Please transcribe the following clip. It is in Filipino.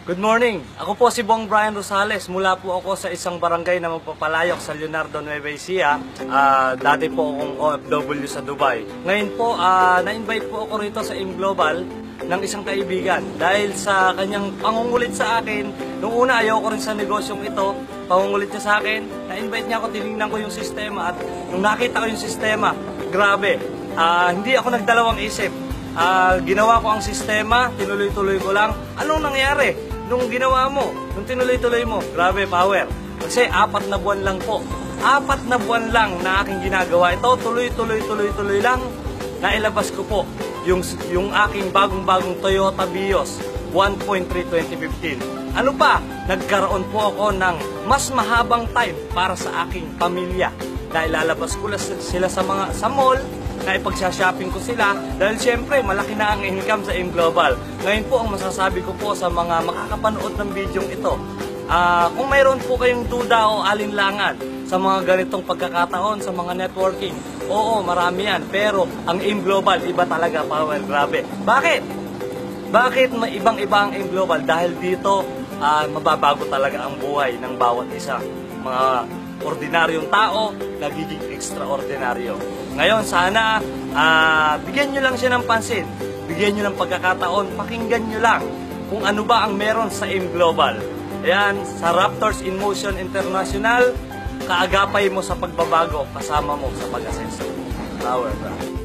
Good morning! Ako po si Bong Brian Rosales. Mula po ako sa isang barangay na magpapalayok sa Leonardo, Nueva Ecija. Dati po akong OFW sa Dubai. Ngayon po, na-invite po ako rito sa AIM Global ng isang kaibigan. Dahil sa kanyang pangungulit sa akin, nung una ayaw ko rin sa negosyong ito, pangungulit niya sa akin, na-invite niya ako, tinignan ko yung sistema at nung nakita ko yung sistema, grabe, hindi ako nagdalawang isip. Ginawa ko ang sistema, tinuloy-tuloy ko lang. Anong nangyari? Nung ginawa mo, nung tinuloy-tuloy mo, grabe power. Kasi 4 na buwan lang po. 4 na buwan lang na aking ginagawa. Ito, tuloy-tuloy lang. Nailabas ko po yung aking bagong-bagong Toyota Vios 1.3 2015. Ano pa? Nagkaroon po ako ng mas mahabang time para sa aking pamilya. Na ilalabas ko sila sa mall, na ipagsa-shopping ko sila dahil syempre malaki na ang income sa AIM Global. Ngayon po ang masasabi ko po sa mga makakapanood ng video ito, kung mayroon po kayong duda o alinlangan sa mga ganitong pagkakataon, sa mga networking, oo, marami yan. Pero ang AIM Global, iba talaga, power, grabe. Bakit? Bakit may ibang-iba ang AIM Global? Dahil dito, mababago talaga ang buhay ng bawat isa. Mga ordinaryong tao, nagiging extraordinaryo. Ngayon, sana bigyan nyo lang siya ng pansin. Bigyan nyo ng pagkakataon. Pakinggan nyo lang kung ano ba ang meron sa AIM Global. Ayan, sa Raptors in Motion International, kaagapay mo sa pagbabago, kasama mo sa pag-asenso. Power, bro.